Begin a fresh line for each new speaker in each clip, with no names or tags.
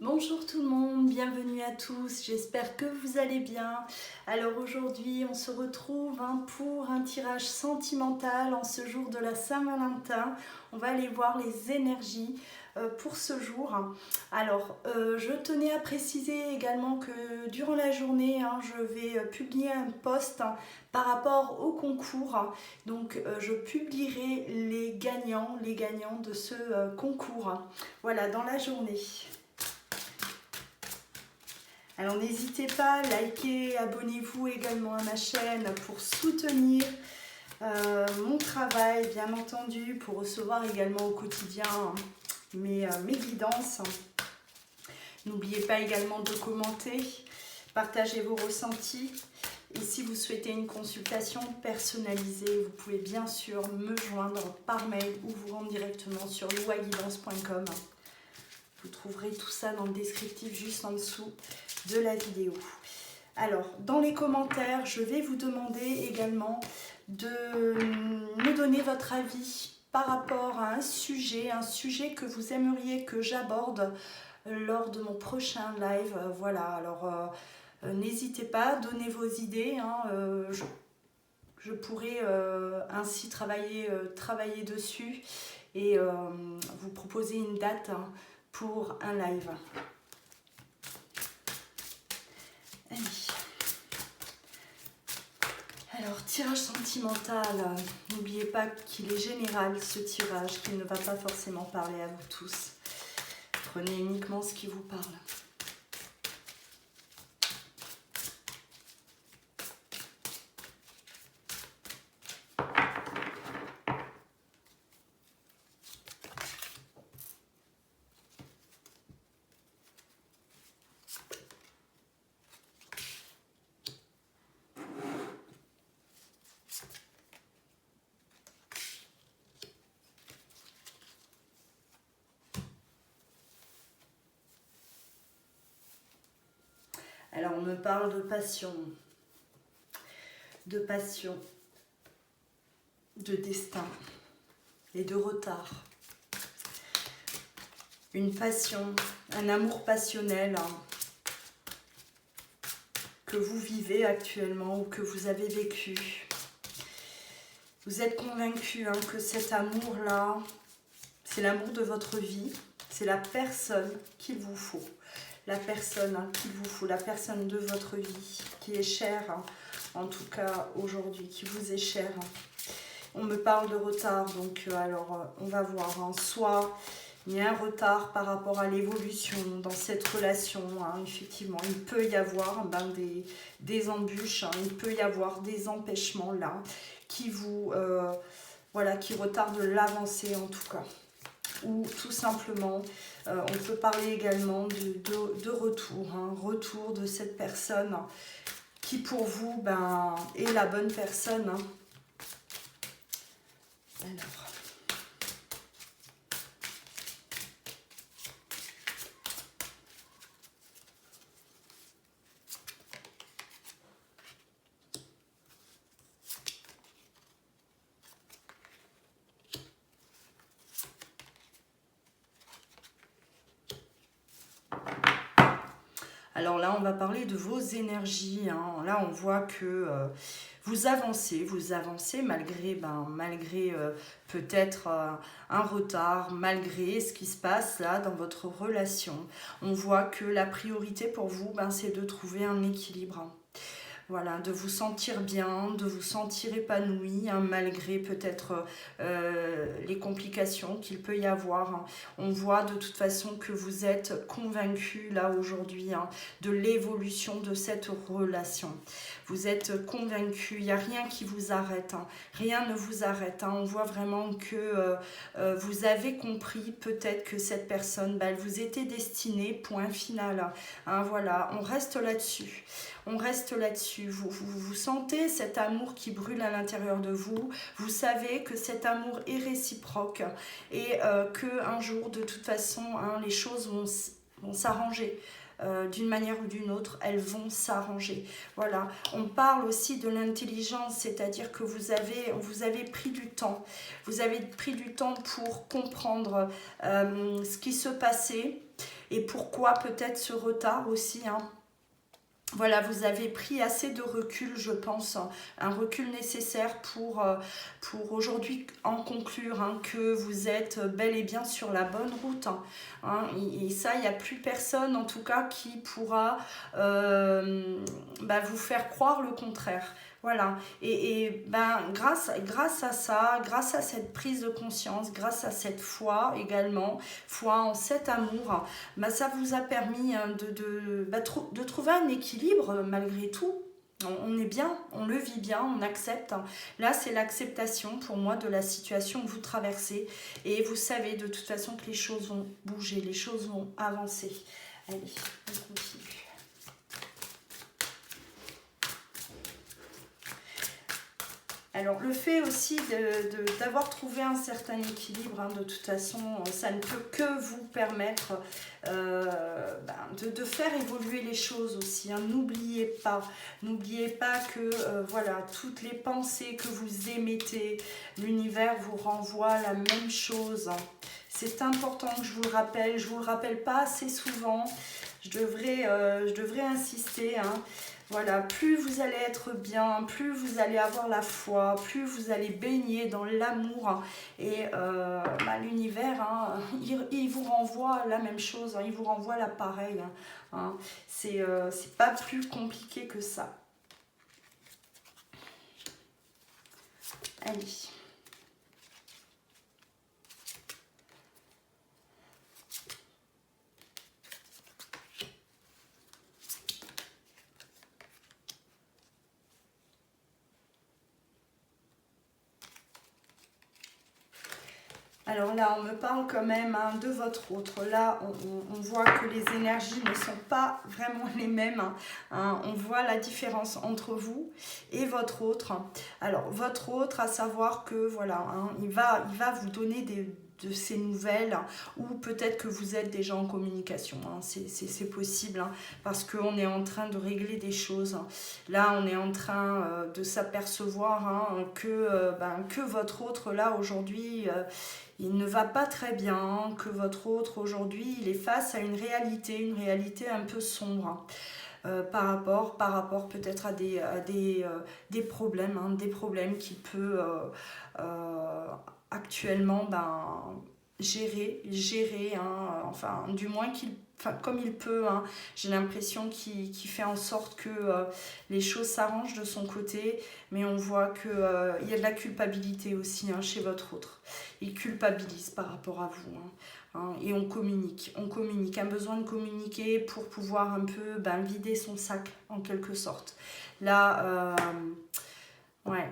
Bonjour tout le monde, bienvenue à tous, j'espère que vous allez bien. Alors aujourd'hui on se retrouve pour un tirage sentimental en ce jour de la Saint-Valentin. On va aller voir les énergies pour ce jour. Alors je tenais à préciser également que durant la journée je vais publier un post par rapport au concours. Donc je publierai les gagnants de ce concours. Voilà, dans la journée. Alors n'hésitez pas, likez, abonnez-vous également à ma chaîne pour soutenir mon travail, bien entendu, pour recevoir également au quotidien mes guidances. N'oubliez pas également de commenter, partager vos ressentis. Et si vous souhaitez une consultation personnalisée, vous pouvez bien sûr me joindre par mail ou vous rendre directement sur louaguidance.com. Vous trouverez tout ça dans le descriptif juste en dessous de la vidéo. Alors, dans les commentaires, je vais vous demander également de me donner votre avis par rapport à un sujet que vous aimeriez que j'aborde lors de mon prochain live. Voilà, alors n'hésitez pas, donnez vos idées. Je pourrais ainsi travailler dessus et vous proposer une date pour un live. Allez. Alors, tirage sentimental, n'oubliez pas qu'il est général ce tirage, qu'il ne va pas forcément parler à vous tous. Prenez uniquement ce qui vous parle. Alors, on me parle de passion, de destin et de retard. Une passion, un amour passionnel que vous vivez actuellement ou que vous avez vécu. Vous êtes convaincu que cet amour-là, c'est l'amour de votre vie, c'est la personne qu'il vous faut. La personne qu'il vous faut, la personne de votre vie qui est chère, en tout cas aujourd'hui, qui vous est chère. On me parle de retard, donc alors on va voir. Soit il y a un retard par rapport à l'évolution dans cette relation. Effectivement, il peut y avoir des embûches, il peut y avoir des empêchements là qui vous, qui retardent l'avancée en tout cas. Ou tout simplement, on peut parler également de retour, retour de cette personne qui pour vous est la bonne personne. Alors. Alors là, on va parler de vos énergies. Là, on voit que vous avancez malgré peut-être un retard, malgré ce qui se passe là dans votre relation. On voit que la priorité pour vous, c'est de trouver un équilibre. Voilà, de vous sentir bien, de vous sentir épanoui, malgré peut-être les complications qu'il peut y avoir. On voit de toute façon que vous êtes convaincu là aujourd'hui de l'évolution de cette relation. Vous êtes convaincu, il n'y a rien qui vous arrête, rien ne vous arrête. On voit vraiment que vous avez compris peut-être que cette personne, elle vous était destinée, point final. Voilà, on reste là-dessus. On reste là-dessus. Vous sentez cet amour qui brûle à l'intérieur de vous. Vous savez que cet amour est réciproque et qu'un jour, de toute façon, les choses vont s'arranger. D'une manière ou d'une autre, elles vont s'arranger. Voilà. On parle aussi de l'intelligence, c'est-à-dire que vous avez pris du temps. Vous avez pris du temps pour comprendre ce qui se passait. et pourquoi peut-être ce retard aussi, hein. Voilà, vous avez pris assez de recul, je pense, un recul nécessaire pour aujourd'hui en conclure, hein, que vous êtes bel et bien sur la bonne route, hein, et ça, il n'y a plus personne, en tout cas, qui pourra vous faire croire le contraire. Voilà, et grâce à ça, grâce à cette prise de conscience, grâce à cette foi également, foi en cet amour, ça vous a permis de trouver un équilibre malgré tout. On est bien, on le vit bien, on accepte. Là, c'est l'acceptation pour moi de la situation que vous traversez. Et vous savez de toute façon que les choses vont bouger, les choses vont avancer. Allez, on continue. Alors, le fait aussi d'avoir trouvé un certain équilibre, hein, de toute façon, ça ne peut que vous permettre de faire évoluer les choses aussi, hein. N'oubliez pas que voilà, toutes les pensées que vous émettez, l'univers vous renvoie la même chose, hein. C'est important que je vous le rappelle pas assez souvent, je devrais insister, hein. Voilà, plus vous allez être bien, plus vous allez avoir la foi, plus vous allez baigner dans l'amour, hein. Et l'univers, hein, il vous renvoie la même chose, hein, il vous renvoie l'appareil, hein. C'est pas plus compliqué que ça. Allez. Alors là, on me parle quand même, hein, de votre autre. Là, on voit que les énergies ne sont pas vraiment les mêmes, hein. On voit la différence entre vous et votre autre. Alors, votre autre, à savoir que, voilà, hein, il va vous donner de ces nouvelles, ou peut-être que vous êtes déjà en communication, hein. C'est possible, hein, parce qu'on est en train de régler des choses. Là, on est en train de s'apercevoir, hein, que votre autre, là, aujourd'hui, il ne va pas très bien, que votre autre aujourd'hui, il est face à une réalité un peu sombre, par rapport peut-être à des problèmes, hein, des problèmes qu'il peut actuellement gérer, hein, enfin du moins comme il peut, hein. J'ai l'impression qu'il fait en sorte que les choses s'arrangent de son côté, mais on voit qu'il y a de la culpabilité aussi, hein, chez votre autre. Il culpabilise par rapport à vous, hein, et on communique, un besoin de communiquer pour pouvoir un peu vider son sac en quelque sorte. Là, ouais,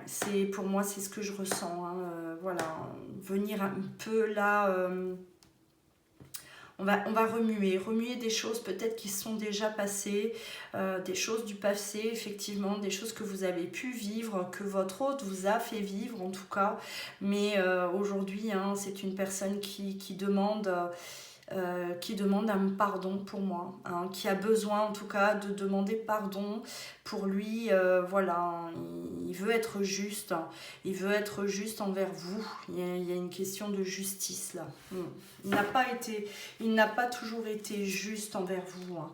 pour moi c'est ce que je ressens, hein, voilà, venir un peu là, on va remuer des choses peut-être qui sont déjà passées, des choses du passé, effectivement, des choses que vous avez pu vivre, que votre hôte vous a fait vivre en tout cas, mais aujourd'hui, hein, c'est une personne qui demande un pardon pour moi, hein, qui a besoin en tout cas de demander pardon pour lui. Voilà, il veut être juste, envers vous. Il y a une question de justice là. Il n'a pas toujours été juste envers vous, hein.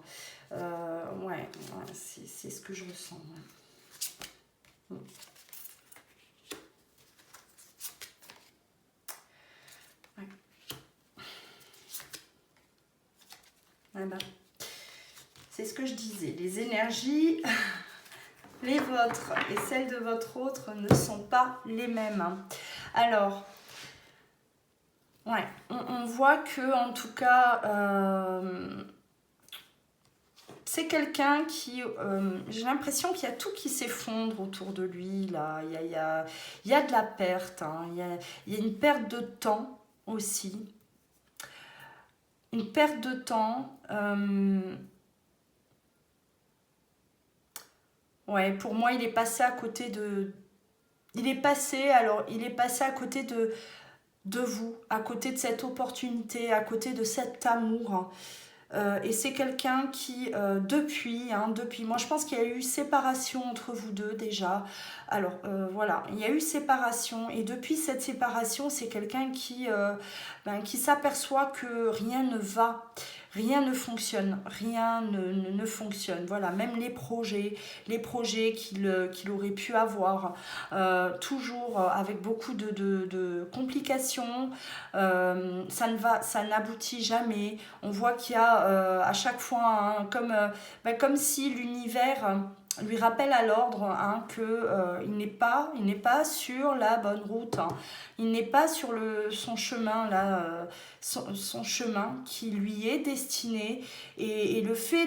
Ouais, c'est ce que je ressens, ouais. C'est ce que je disais, les énergies, les vôtres et celles de votre autre ne sont pas les mêmes. Alors, ouais, on voit que en tout cas, c'est quelqu'un qui, j'ai l'impression qu'il y a tout qui s'effondre autour de lui, là. Il y a de la perte, hein. Il y a une perte de temps aussi. Une perte de temps. Ouais, pour moi, il est passé à côté de... Il est passé à côté de vous, à côté de cette opportunité, à côté de cet amour. Et c'est quelqu'un qui, depuis, moi je pense qu'il y a eu séparation entre vous deux déjà. Alors voilà, il y a eu séparation, et depuis cette séparation, c'est quelqu'un qui s'aperçoit que rien ne va. Rien ne fonctionne, rien ne fonctionne. Voilà, même les projets qu'il aurait pu avoir, toujours avec beaucoup de complications, ça n'aboutit jamais. On voit qu'il y a à chaque fois, hein, comme si l'univers lui rappelle à l'ordre, hein, que il n'est pas sur la bonne route, hein. Il n'est pas sur son chemin là, son chemin qui lui est destiné, et le fait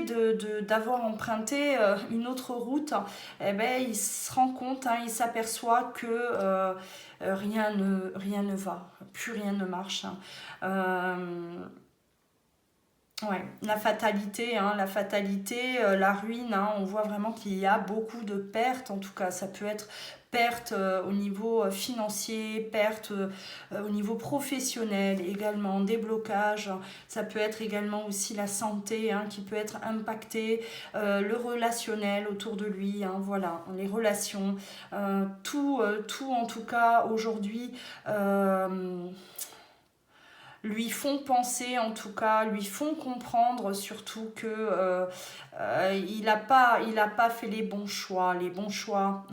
d'avoir emprunté une autre route, eh ben, il se rend compte, hein, il s'aperçoit que rien ne va, plus rien ne marche, hein. Ouais, la fatalité, la ruine, hein, on voit vraiment qu'il y a beaucoup de pertes, en tout cas, ça peut être perte au niveau financier, perte au niveau professionnel également, des blocages, ça peut être également aussi la santé, hein, qui peut être impactée, le relationnel autour de lui, hein, voilà, les relations, tout en tout cas aujourd'hui, lui font penser, en tout cas, lui font comprendre surtout que il a pas fait les bons choix,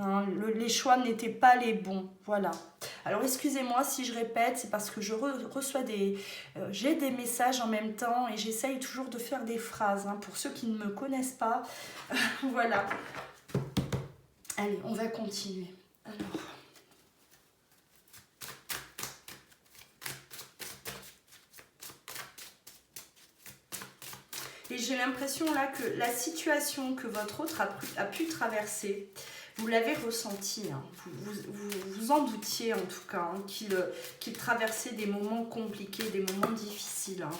hein. Les choix n'étaient pas les bons, voilà. Alors excusez-moi si je répète, c'est parce que je reçois j'ai des messages en même temps et j'essaye toujours de faire des phrases, hein, pour ceux qui ne me connaissent pas. Voilà. Allez, on va continuer. Alors. Et j'ai l'impression là que la situation que votre autre a pu traverser, vous l'avez ressenti, hein. Vous en doutiez en tout cas, hein, qu'il traversait des moments compliqués, des moments difficiles, hein.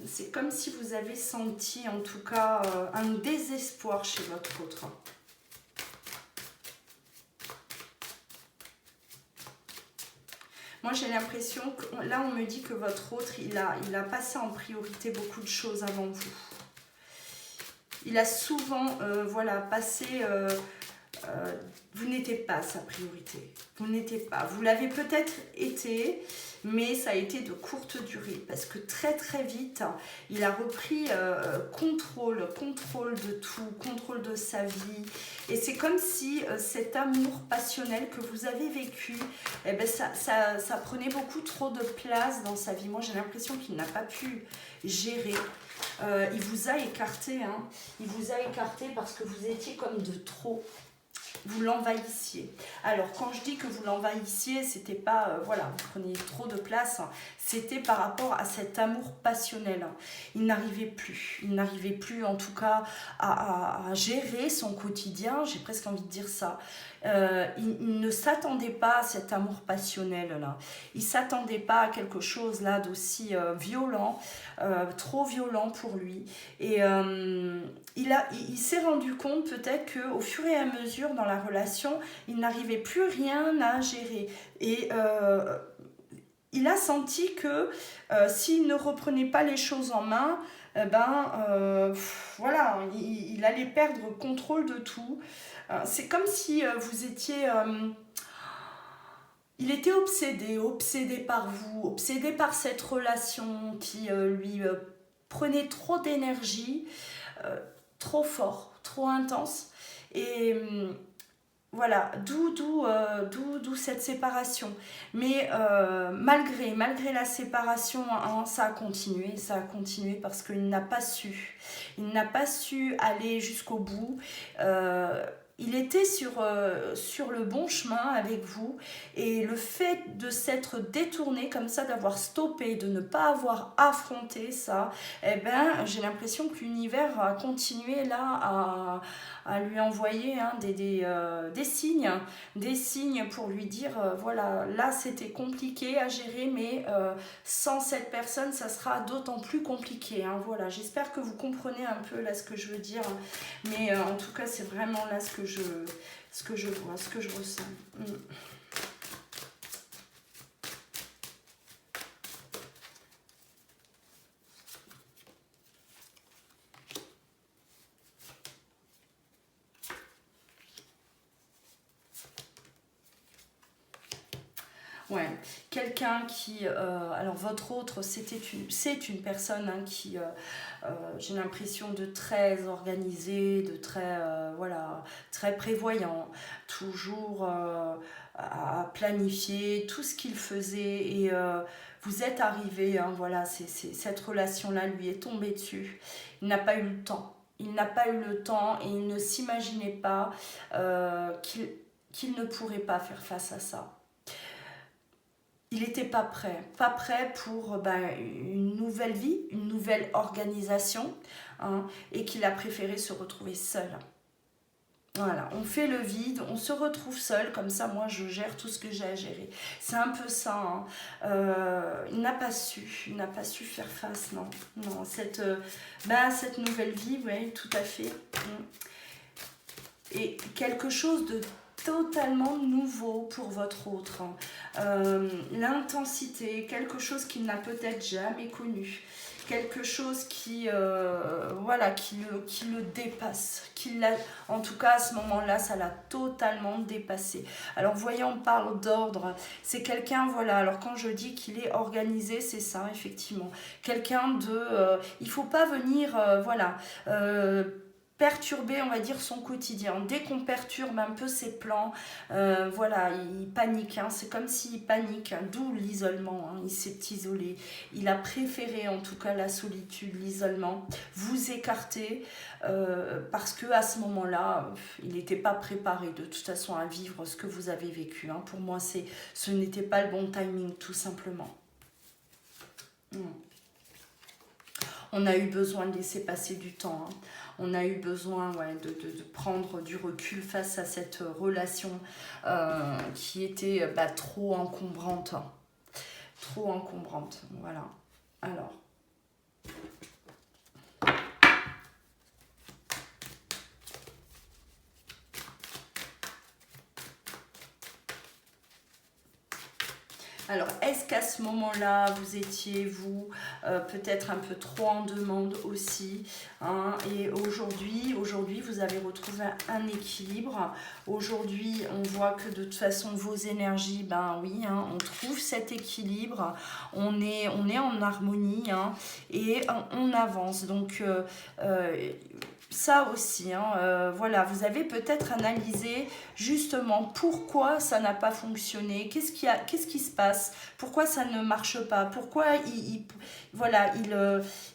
C'est comme si vous avez senti en tout cas un désespoir chez votre autre. Moi, j'ai l'impression que là, on me dit que votre autre, il a passé en priorité beaucoup de choses avant vous. Il a souvent, voilà, passé... vous n'étiez pas sa priorité. Vous n'étiez pas. Vous l'avez peut-être été, mais ça a été de courte durée. Parce que très très vite, il a repris contrôle de tout, contrôle de sa vie. Et c'est comme si cet amour passionnel que vous avez vécu, eh ben ça prenait beaucoup trop de place dans sa vie. Moi, j'ai l'impression qu'il n'a pas pu gérer. Il vous a écarté, hein. Il vous a écarté parce que vous étiez comme de trop. Vous l'envahissiez. Alors, quand je dis que vous l'envahissiez, c'était pas, voilà, vous preniez trop de place, hein. C'était par rapport à cet amour passionnel, hein. Il n'arrivait plus en tout cas à gérer son quotidien, j'ai presque envie de dire ça. Il ne s'attendait pas à cet amour passionnel là. Il s'attendait pas à quelque chose là d'aussi violent, trop violent pour lui. Et il s'est rendu compte peut-être qu'au fur et à mesure dans la relation, il n'arrivait plus rien à gérer. Et il a senti que s'il ne reprenait pas les choses en main, voilà, il allait perdre le contrôle de tout. C'est comme si vous étiez... il était obsédé par vous, obsédé par cette relation qui lui prenait trop d'énergie, trop fort, trop intense. Et voilà, d'où cette séparation. Mais malgré la séparation, hein, ça a continué parce qu'il n'a pas su. Il n'a pas su aller jusqu'au bout. Il était sur le bon chemin avec vous, et le fait de s'être détourné comme ça, d'avoir stoppé, de ne pas avoir affronté ça, eh ben, j'ai l'impression que l'univers a continué là à lui envoyer, hein, des signes pour lui dire voilà, là c'était compliqué à gérer, mais sans cette personne ça sera d'autant plus compliqué, hein. Voilà, j'espère que vous comprenez un peu là ce que je veux dire, mais en tout cas c'est vraiment là ce que je vois, ce que je ressens. Ouais, quelqu'un qui, alors votre autre, c'est une personne hein, qui, j'ai l'impression de très organisé, de très, voilà, très prévoyant, toujours à planifier tout ce qu'il faisait et vous êtes arrivé, hein, voilà, cette relation-là lui est tombée dessus. Il n'a pas eu le temps. Il n'a pas eu le temps et il ne s'imaginait pas qu'il ne pourrait pas faire face à ça. Il n'était pas prêt pour une nouvelle vie, une nouvelle organisation, hein, et qu'il a préféré se retrouver seul. Voilà, on fait le vide, on se retrouve seul, comme ça moi je gère tout ce que j'ai à gérer. C'est un peu ça, hein. Il n'a pas su faire face, non, non, cette nouvelle vie, oui, tout à fait. Et quelque chose de totalement nouveau pour votre autre. L'intensité, quelque chose qu'il n'a peut-être jamais connu. Quelque chose qui, voilà, qui le dépasse. En tout cas, à ce moment-là, ça l'a totalement dépassé. Alors, voyons, on parle d'ordre. C'est quelqu'un, voilà, alors quand je dis qu'il est organisé, c'est ça, effectivement. Quelqu'un de... il ne faut pas venir, voilà... perturber, on va dire, son quotidien. Dès qu'on perturbe un peu ses plans, voilà, il panique, hein, c'est comme s'il panique, hein, d'où l'isolement, hein, il s'est isolé. Il a préféré en tout cas la solitude, l'isolement, vous écarter, parce que à ce moment-là, il n'était pas préparé de toute façon à vivre ce que vous avez vécu. Hein. Pour moi, ce n'était pas le bon timing, tout simplement. On a eu besoin de laisser passer du temps. Hein. On a eu besoin de prendre du recul face à cette relation qui était trop encombrante. Trop encombrante, voilà. Alors. Alors, est-ce qu'à ce moment-là, vous étiez, vous, peut-être un peu trop en demande aussi, hein, et aujourd'hui, vous avez retrouvé un équilibre. Aujourd'hui, on voit que de toute façon, vos énergies, ben oui, hein, on trouve cet équilibre, on est en harmonie, hein, et on avance. Donc, ça aussi, hein, voilà, vous avez peut-être analysé justement pourquoi ça n'a pas fonctionné, qu'est-ce qui se passe, pourquoi ça ne marche pas, pourquoi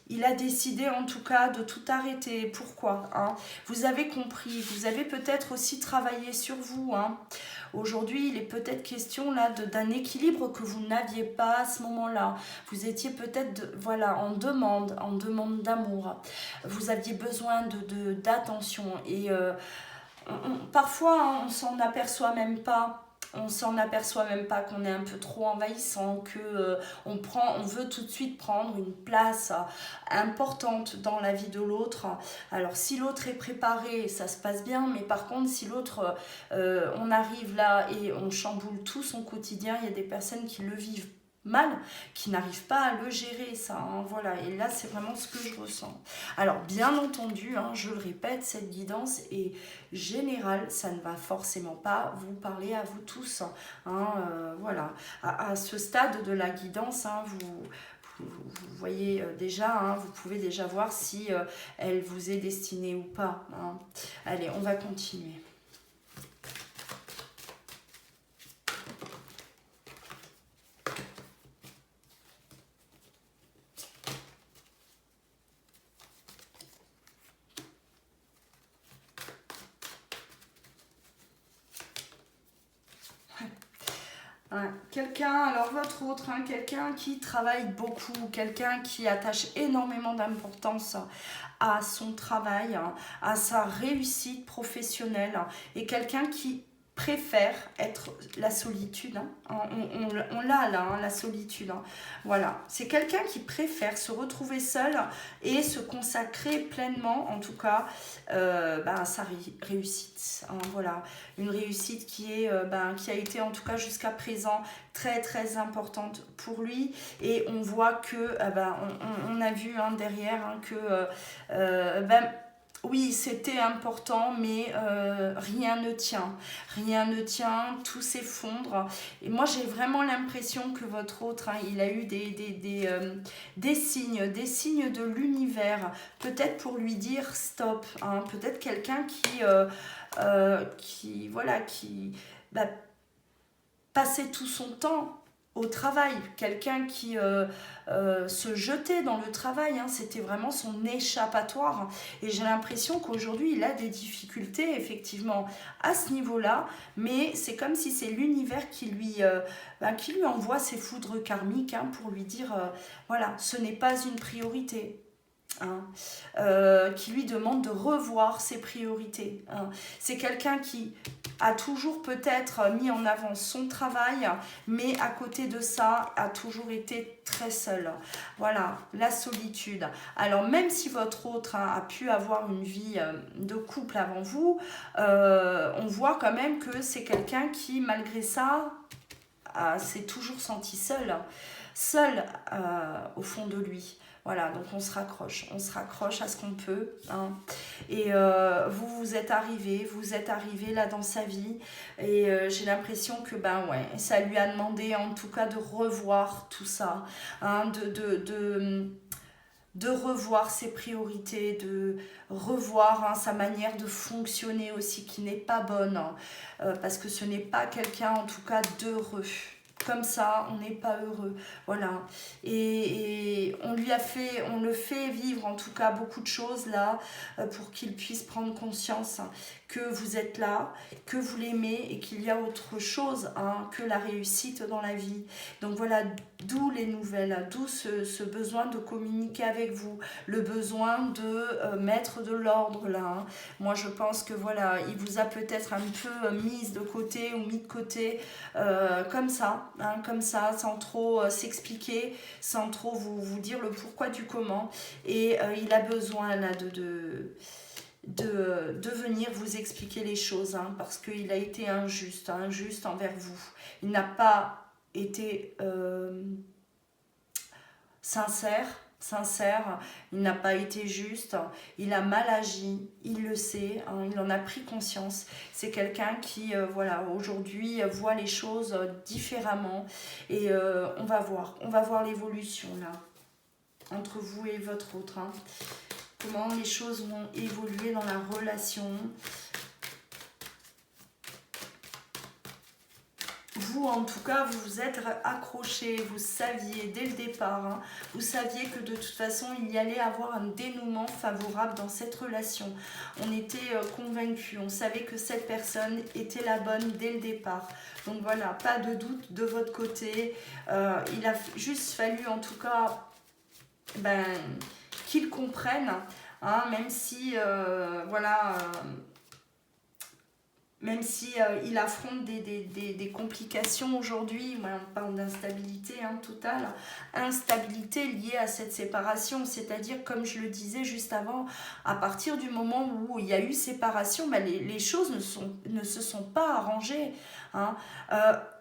il a décidé en tout cas de tout arrêter, pourquoi, hein. Vous avez compris, vous avez peut-être aussi travaillé sur vous, hein. Aujourd'hui, il est peut-être question là d'un équilibre que vous n'aviez pas à ce moment-là. Vous étiez peut-être voilà, en demande d'amour. Vous aviez besoin d'attention et parfois hein, on s'en aperçoit même pas. On s'en aperçoit même pas qu'on est un peu trop envahissant, que on veut tout de suite prendre une place importante dans la vie de l'autre. Alors si l'autre est préparé, ça se passe bien, mais par contre si l'autre, on arrive là et on chamboule tout son quotidien, il y a des personnes qui le vivent mal, qui n'arrivent pas à le gérer, ça, hein, voilà, et là c'est vraiment ce que je ressens. Alors bien entendu, hein, je le répète, cette guidance est générale, ça ne va forcément pas vous parler à vous tous, hein, voilà, à ce stade de la guidance, hein, vous voyez déjà, hein, vous pouvez déjà voir si elle vous est destinée ou pas, hein. Allez, on va continuer. Quelqu'un, alors votre autre, hein, quelqu'un qui travaille beaucoup, quelqu'un qui attache énormément d'importance à son travail, hein, à sa réussite professionnelle, et quelqu'un qui préfère être la solitude, hein. On l'a là, hein, la solitude, hein. Voilà, c'est quelqu'un qui préfère se retrouver seul et se consacrer pleinement, en tout cas, à sa réussite, hein, voilà, une réussite qui a été en tout cas jusqu'à présent très très importante pour lui, et on voit que on a vu hein, derrière hein, que Oui, c'était important, mais rien ne tient. Rien ne tient, tout s'effondre. Et moi, j'ai vraiment l'impression que votre autre, hein, il a eu des signes de l'univers. Peut-être pour lui dire stop. Hein, peut-être quelqu'un voilà, qui bah, passait tout son temps au travail, quelqu'un qui se jetait dans le travail, hein, c'était vraiment son échappatoire. Et j'ai l'impression qu'aujourd'hui, il a des difficultés, effectivement, à ce niveau-là, mais c'est comme si c'est l'univers qui lui envoie ses foudres karmiques, hein, pour lui dire, voilà, ce n'est pas une priorité. Hein, qui lui demande de revoir ses priorités. Hein. C'est quelqu'un qui a toujours peut-être mis en avant son travail, mais à côté de ça, a toujours été très seul. Voilà, la solitude. Alors même si votre autre, hein, a pu avoir une vie de couple avant vous, on voit quand même que c'est quelqu'un qui, malgré ça, s'est toujours senti seul au fond de lui. Voilà, donc on se raccroche à ce qu'on peut. Hein. Et vous êtes arrivé là dans sa vie. Et j'ai l'impression que ça lui a demandé en tout cas de revoir tout ça. Hein, de revoir ses priorités, de revoir, hein, sa manière de fonctionner aussi qui n'est pas bonne. Hein, parce que ce n'est pas quelqu'un en tout cas d'heureux. Comme ça, on n'est pas heureux. Voilà. Et on le fait vivre en tout cas beaucoup de choses là pour qu'il puisse prendre conscience, hein, que vous êtes là, que vous l'aimez et qu'il y a autre chose, hein, que la réussite dans la vie. Donc voilà, d'où les nouvelles, d'où ce besoin de communiquer avec vous, le besoin de mettre de l'ordre là. Hein. Moi, je pense que voilà, il vous a peut-être un peu mise de côté ou mis de côté comme ça. Hein, comme ça, sans trop s'expliquer, sans trop vous dire le pourquoi du comment. Et il a besoin là de venir vous expliquer les choses, hein, parce qu'il a été injuste envers vous. Il n'a pas été sincère, il n'a pas été juste, il a mal agi, il le sait, hein, il en a pris conscience. C'est quelqu'un qui, aujourd'hui voit les choses différemment et on va voir l'évolution là, entre vous et votre autre. Hein. Comment les choses vont évoluer dans la relation. Vous, en tout cas, vous vous êtes accroché, vous saviez dès le départ, hein, vous saviez que de toute façon, il y allait avoir un dénouement favorable dans cette relation. On était convaincus, on savait que cette personne était la bonne dès le départ. Donc voilà, pas de doute de votre côté. Il a juste fallu, en tout cas, qu'ils comprennent, hein, même si, même si il affronte des complications aujourd'hui, on parle d'instabilité, hein, totale, instabilité liée à cette séparation, c'est-à-dire, comme je le disais juste avant, à partir du moment où il y a eu séparation, les choses ne se sont pas arrangées. Hein.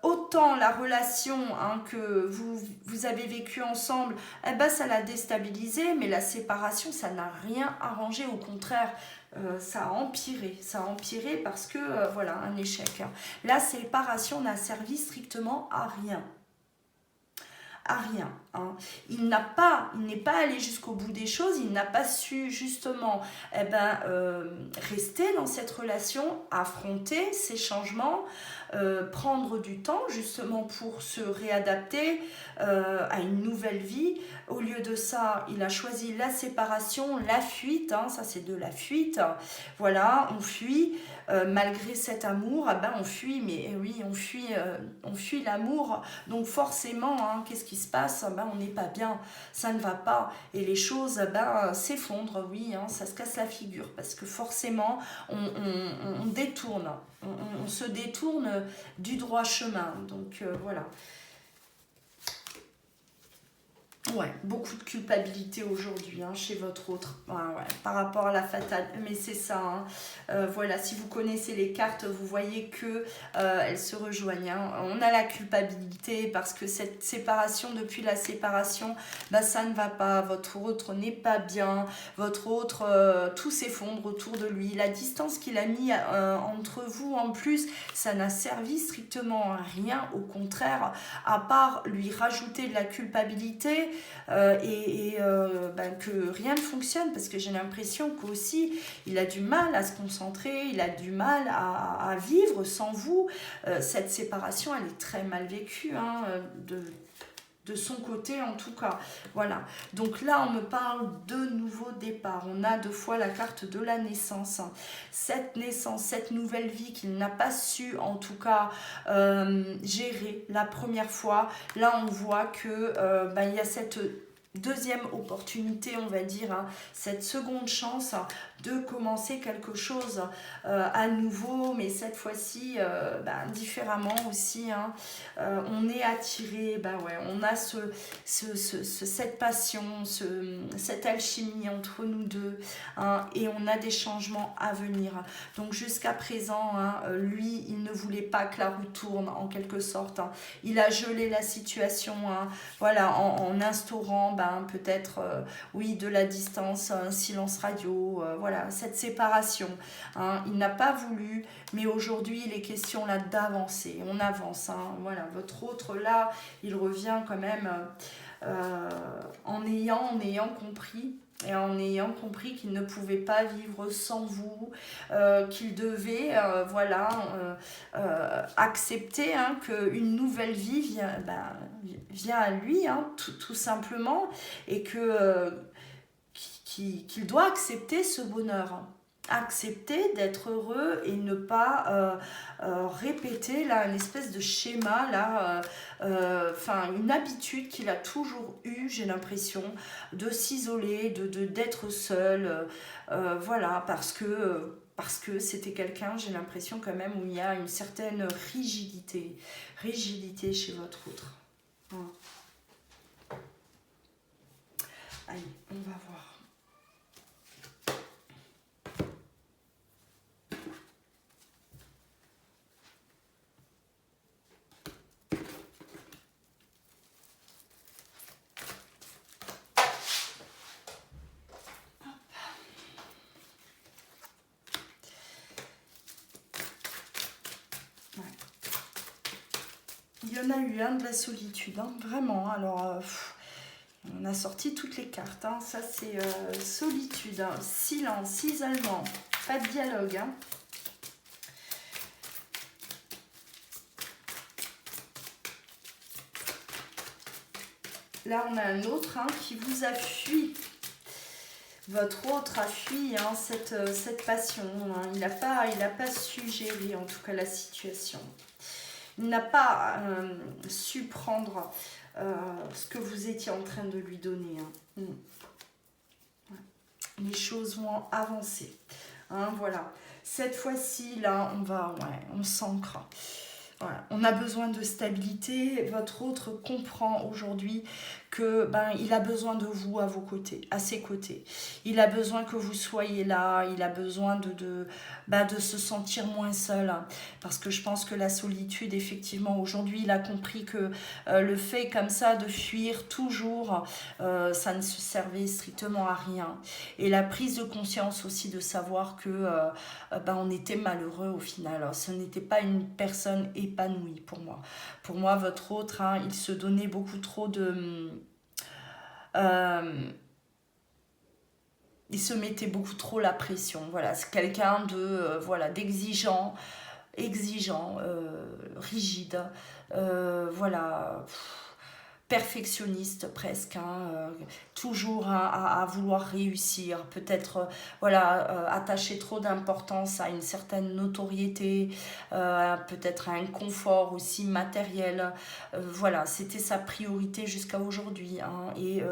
Autant la relation, hein, que vous avez vécue ensemble, ça l'a déstabilisé, mais la séparation, ça n'a rien arrangé, au contraire. Ça a empiré parce que, voilà, un échec. La séparation n'a servi strictement à rien. Hein. Il n'est pas allé jusqu'au bout des choses, il n'a pas su justement rester dans cette relation, affronter ces changements, prendre du temps justement pour se réadapter à une nouvelle vie. Au lieu de ça, il a choisi la séparation, la fuite, hein, ça c'est de la fuite. Voilà, on fuit. Malgré cet amour, on fuit, mais oui, on fuit l'amour. Donc forcément, hein, qu'est-ce qui se passe? On n'est pas bien, ça ne va pas. Et les choses s'effondrent, oui, hein, ça se casse la figure. Parce que forcément, on détourne, on se détourne du droit chemin. Donc voilà. Ouais, beaucoup de culpabilité aujourd'hui hein, chez votre autre, par rapport à la fatale, mais c'est ça, hein. Voilà, si vous connaissez les cartes, vous voyez que elles se rejoignent, hein. On a la culpabilité parce que cette séparation, depuis la séparation, bah, ça ne va pas, votre autre n'est pas bien, votre autre, tout s'effondre autour de lui, la distance qu'il a mis entre vous en plus, ça n'a servi strictement à rien, au contraire, à part lui rajouter de la culpabilité, que rien ne fonctionne parce que j'ai l'impression qu'aussi il a du mal à se concentrer, il a du mal à vivre sans vous. Cette séparation elle est très mal vécue hein, de son côté en tout cas. Voilà, donc là on me parle de nouveau départ, on a deux fois la carte de la naissance, cette naissance, cette nouvelle vie qu'il n'a pas su en tout cas gérer la première fois. Là on voit que il y a cette deuxième opportunité, on va dire, hein, cette seconde chance de commencer quelque chose à nouveau, mais cette fois-ci différemment aussi. Hein. On est attiré, on a cette passion, cette alchimie entre nous deux, hein, et on a des changements à venir. Donc jusqu'à présent, hein, lui, il ne voulait pas que la roue tourne en quelque sorte. Hein. Il a gelé la situation, hein, voilà, en instaurant peut-être de la distance, un silence radio, voilà, cette séparation. Hein. Il n'a pas voulu, mais aujourd'hui il est question là d'avancer. On avance, hein, voilà, votre autre là, il revient quand même en ayant compris. Et en ayant compris qu'il ne pouvait pas vivre sans vous, qu'il devait accepter hein, qu'une nouvelle vie vient à lui, hein, tout simplement, et qu'il doit accepter ce bonheur. Accepter d'être heureux et ne pas répéter là une espèce de schéma là, une habitude qu'il a toujours eue, j'ai l'impression, de s'isoler, d'être seul, voilà, parce que c'était quelqu'un, j'ai l'impression quand même, où il y a une certaine rigidité chez votre autre. Voilà. Allez, on va voir. Il y en a eu de la solitude, hein, vraiment. Alors, on a sorti toutes les cartes. Hein. Ça, c'est solitude, hein, silence, isolement, pas de dialogue. Hein. Là, on a un autre hein, qui vous a fui. Votre autre a fui hein, cette passion. Hein. Il n'a pas su gérer, en tout cas, la situation. Il n'a pas su prendre ce que vous étiez en train de lui donner. Hein. Les choses vont avancer. Hein, voilà. Cette fois-ci, là, on s'ancre. Voilà. On a besoin de stabilité. Votre autre comprend aujourd'hui que il a besoin de vous à vos côtés, à ses côtés. Il a besoin que vous soyez là. Il a besoin de se sentir moins seul. Parce que je pense que la solitude, effectivement, aujourd'hui, il a compris que le fait comme ça de fuir toujours, ça ne se servait strictement à rien. Et la prise de conscience aussi de savoir que on était malheureux au final. Ce n'était pas une personne épanouie pour moi. Pour moi, votre autre, hein, il se donnait beaucoup trop de... il se mettait beaucoup trop la pression. Voilà, c'est quelqu'un d'exigeant, rigide, perfectionniste presque, hein, toujours à vouloir réussir, peut-être attacher trop d'importance à une certaine notoriété, peut-être à un confort aussi matériel. C'était sa priorité jusqu'à aujourd'hui. Hein, et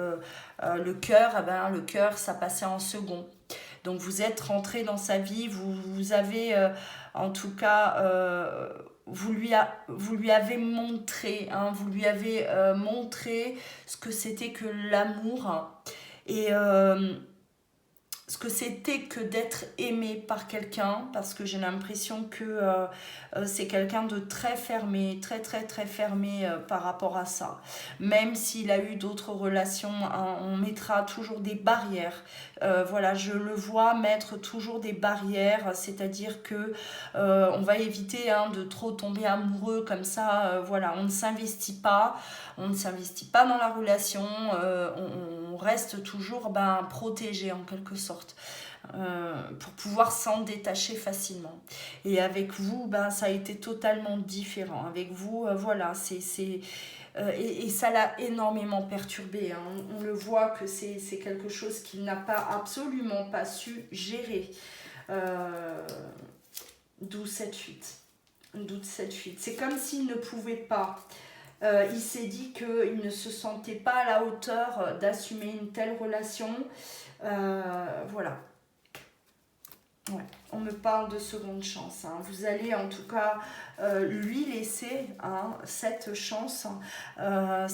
le cœur, ça passait en second. Donc vous êtes rentré dans sa vie, vous avez en tout cas vous lui avez montré, hein, vous lui avez montré ce que c'était que l'amour et ce que c'était que d'être aimé par quelqu'un, parce que j'ai l'impression que c'est quelqu'un de très fermé, très très très fermé par rapport à ça. Même s'il a eu d'autres relations, hein, on mettra toujours des barrières. Voilà, je le vois mettre toujours des barrières, c'est-à-dire que on va éviter, hein, de trop tomber amoureux comme ça. Voilà, on ne s'investit pas dans la relation, on reste toujours protégé en quelque sorte. Pour pouvoir s'en détacher facilement. Et avec vous, ça a été totalement différent. Avec vous, voilà, et ça l'a énormément perturbé, hein. On le voit que c'est quelque chose qu'il n'a pas absolument pas su gérer. Euh, D'où cette fuite. D'où cette fuite. C'est comme s'il ne pouvait pas. Il s'est dit qu'il ne se sentait pas à la hauteur d'assumer une telle relation. Voilà. Ouais. On me parle de seconde chance, hein. Vous allez en tout cas lui laisser, hein, cette chance-là,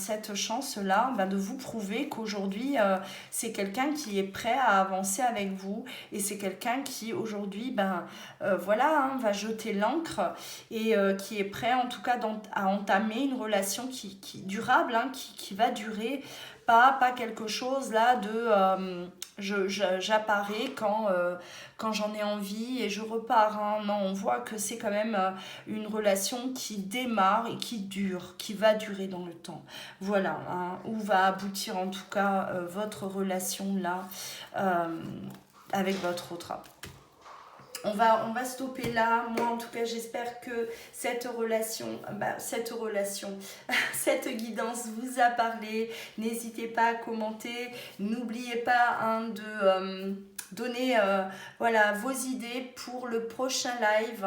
de vous prouver qu'aujourd'hui c'est quelqu'un qui est prêt à avancer avec vous et c'est quelqu'un qui aujourd'hui voilà, hein, va jeter l'encre et qui est prêt en tout cas à entamer une relation qui durable, hein, qui va durer. Pas quelque chose là de j'apparais quand j'en ai envie et je repars, hein. Non, on voit que c'est quand même une relation qui démarre et qui dure, qui va durer dans le temps. Voilà, hein, où va aboutir en tout cas votre relation là avec votre autre âme. On va stopper là. Moi, en tout cas, j'espère que cette relation, cette guidance vous a parlé. N'hésitez pas à commenter. N'oubliez pas, hein, de donner voilà, vos idées pour le prochain live.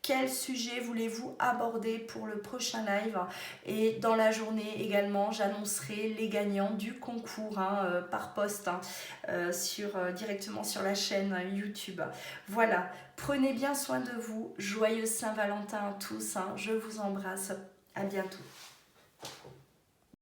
Quel sujet voulez-vous aborder pour le prochain live? Et dans la journée également, j'annoncerai les gagnants du concours, hein, par post, hein, directement sur la chaîne YouTube. Voilà, prenez bien soin de vous. Joyeux Saint-Valentin à tous, hein. Je vous embrasse. À bientôt.